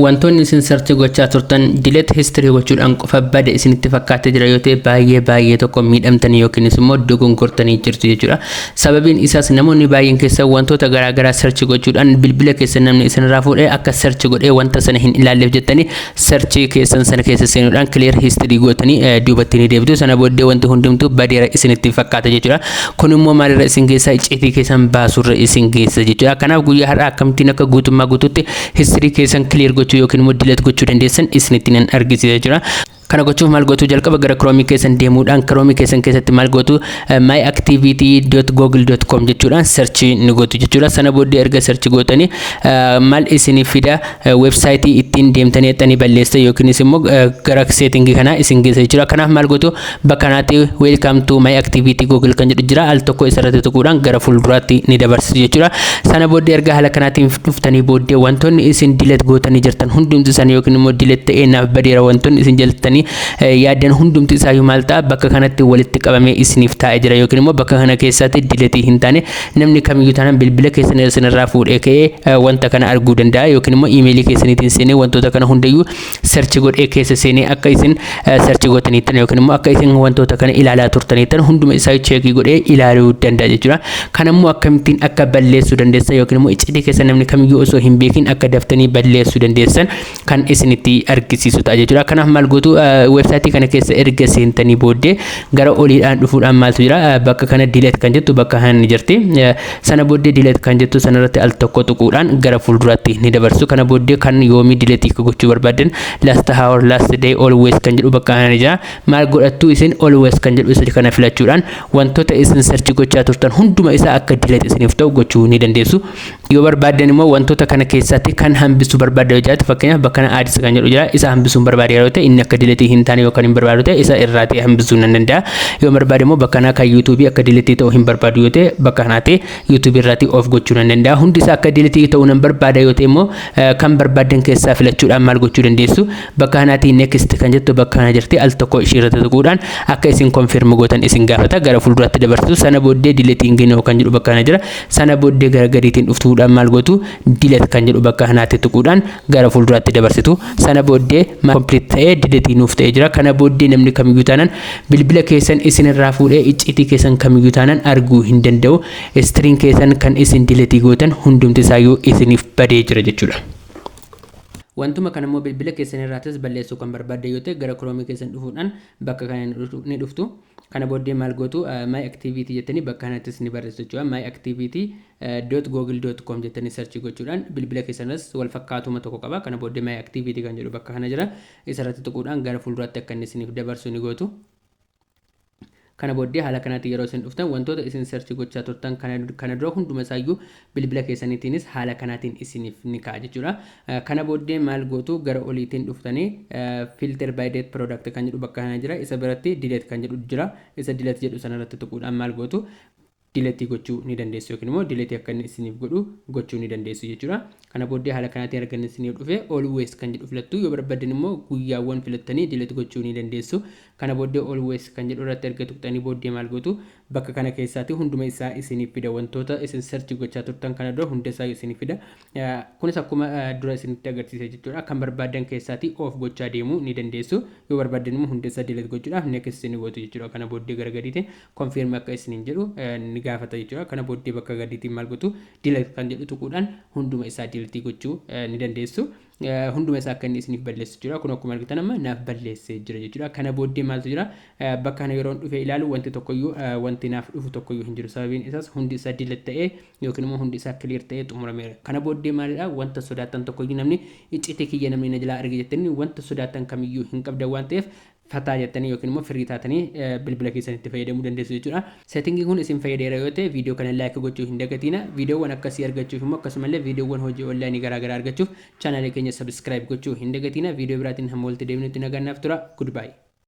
wantoonni isin search gochaa turtan delete history gochuudhaan qofa bada isinitti fakkaatee jira yoo ta'e baay'ee tokko miidhamtanii yookiin immoo dogongortanii jirtu jechuudha. Sababiin isaas namoonni baay'een keessa wantoota garaagaraa search gochuudhaan bilbila keessa namni isinirraa fuudhee akka search godhee wanta sana hin ilaalleef jettanii search keessan sana keessa seenuudhaan clear history gootanii duubattanii deebitu. Sana booddee wanti hundumtuu badeera isinitti fakkaata jechuudha. Kun immoo maalirra isin geessaa icciitii keessan baasurra isin geessa jechuudha. Kanaaf guyyaa har'aa akkamittiin akka guutummaa guutuutti history keessan clear yookiin immoo delete gochuu dandeessan isinitti nan argisiisa jechuudha. Kana gochuuf maal gootu jalqaba gara Chrome keessan deemuudhaan Chrome keessan keessatti maal gootu myactivity.google.com jechuudhaan search ni gootu jechuudha. Sana booddee erga search gootanii maal isinii fida website ittiin deemtanii xanii balleessa yookiin immoo gara setting kana isin geessa jechuudha. Kanaaf maal gootu bakka kanatti welcome to myactivity google kan jedhu jira al tokko isarratti tuquudhaan gara fuulduraatti ni dabarsitu jechuudha. Sana booddee erga haala kanaatiin dhuftanii booddee wantoonni isin delete gootanii jirtan hundumti isaanii yookiin immoo delete ta'ee naaf badeera wantoonni isin jaltanii yaadan hundumti isaayyuu maal ta'a bakka kanatti walitti qabamee isiniif taa'ee jira yookiin immoo bakka kana keessatti delete hin taane namni kamiyyuu taanaan bilbila keessan isinirraa fuudhee ka'ee wanta kana arguu danda'a yookiin immoo emailii keessaniitiin seenee wantoota kana hundayyuu search godhee keessa seenee akka isin search gootaniittan yookiin immoo akka isin wantoota kana ilaalaa turtaniittan hunduma isaa cheekii godhee ilaaluu danda'a jechuudha. Kanammoo akkamittiin akka balleessuu dandeessan yookiin immoo icciitii keessa namni kamiyyuu osoo hin beekin akka daftanii balleessuu dandeessan kan isinitti argisiisu ta'a jechuudha. Kanaaf maal gootu website kana keessa erga seentanii booddee gara oliidhaan dhufuudhaan maaltu jira bakka kana delete kan jettu bakka kana ni jirti. Sana booddee delete kan jettu sanarratti al tokko tuquudhaan gara fuulduraatti ni dabarsu. Kana booddee kan yoomii delete gochuu barbaadan last hour last day always kan jedhu bakka kana ni jira. Maal godhattu isin always kan jedhu isa kana filachuudhaan wantoota isin search gochaa turtan hunduma isaa akka delete isiniif ta'u gochuu ni dandeessu. Yoo barbaadan immoo wantoota kana keessatti kan hambisuu barbaadda yoo jiraate fakkeenyaaf bakka kana addis kan jedhu jira isa hambisuun barbaade yoo ta'e inni akka delete hin taane yookaan hin barbaadu ta'e isa irraati hambisuu nan danda'a. Yoo barbaade immoo bakka kana kan YouTube akka delete ta'u hin barbaadu yoo ta'e bakka kanaatti YouTube irraati off gochuu nan danda'a. Hundi isaa akka delete ta'u nan barbaada yoo ta'e immoo kan barbaadan keessaa filachuudhaan maal gochuu dandeessu bakka kanaatti next kan jettu bakka kana jirti al tokko ishee irratti tuquudhaan akka isin confirm gootan isin gaafata gara fuulduraatti dabarsitu. Sana booddee deleting kan jedhu bakka kana jira. Sana booddee gara gadiitiin dhuftuudhaan maal gootu delete kan jedhu bakka kanaatti tuquudhaan gara fuulduraatti dabarsitu. Sana booddee complete ta'ee delete nuuf ta'ee jira. Kana booddee namni kamiyyuu taanaan bilbila keessan isinirraa fuudhee icciitii keessan kamiyyuu taanaan arguu hin danda'u. String keessan kan isin delete gootan hundumti isaayyuu isiniif badee jira jechuudha. Wantuma kana immoo bilbila keessan irraatis balleessuu kan barbaadde yoo ta'e gara Chrome keessan dhufuudhaan bakka kana ni dhuftu. Kana booddee maal gootu myactivity jettanii bakka kanattis ni barreessu jechuudha. myactivity.google.com jettanii search gochuudhaan bilbila keessanis wal fakkaatuma tokko qaba. Kana booddee myactivity kan jedhu bakka kana jira. Isarratti tuquudhaan gara fuulduraatti akka inni isiniif dabarsu ni gootu. Kana booddee haala kanatti yeroo isin dhuftan wantoota isin search gochaa turtan kana dura hunduma isaayyuu bilbila keessaniitiinis haala kanaatiin isiniif ni ka'a jechuudha. Kana booddee maal gootu gara oliitiin dhuftanii filter by date product kan jedhu bakka kana jira. Isa biratti delete kan jedhu jira. Isa delete jedhu sanarratti tuquudhaan maal gootu delete gochuu ni dandeessu yookiin immoo delete akka inni isiniif godhu gochuu ni dandeessu jechuudha. Kana booddee haala kanaatiin argan isiniif dhufe always kan jedhu filattu. Yoo barbaadan immoo guyyaawwan filattanii delete gochuu ni dandeessu. Kana booddee always kan jedhu irratti erga tuqxanii booddee maal gootu bakka kana keessaatti hunduma isaa isiniif fida wantoota isin search gochaa turtan kana dura hunda isaa isiniif fida. Kunis akkuma dura isinitti agarsiise jechuudha. Kan barbaadan keessaatti off gochaa deemuu ni dandeessu. Yoo barbaadan immoo hunda isaa delete gochuudhaaf next ni gootu jechuudha. Kana booddee gara gadiitiin confirm akka isiniin jedhu ni gaafata jechuudha. Kana booddee bakka gadiitiin maal gootu delete kan jedhu tuquudhaan hunduma isaa delete gochuu ni dandeessu. Hunduma isaa akka inni isiniif balleessu jira. Kun akkuma argitan amma naaf balleessee jira jechuudha. Kana booddee maaltu jira bakka kana yeroo dhufee ilaalu wanti tokkoyyuu wanti naaf dhufu tokkoyyuu hin jiru. Sababiin isaas hundi isaa delete ta'ee yookiin immoo hundi isaa clear ta'ee xumurameera. Kana booddee maalidha wanta sodaatan tokkoyyuu namni icciitii kiyya namni na jalaa arge jettanii wanta sodaatan kamiyyuu hin qabdan waan ta'eef fataa jettanii yookiin immoo firii taatanii bilbila keessanitti fayyadamuu dandeessu jechuudha. Settingii kun isin fayyadeera yoo ta'e viidiyoo kana like gochuu hin dagatina. Viidiyoowwan akkasii argachuuf immoo akkasumallee viidiyoowwan hojii online garaagaraa argachuuf chaanaalii keenya subscribe gochuu hin dagatina. Viidiyoo biraatiin hamma walitti deebinutti nagaan naaf tura. Goodbye.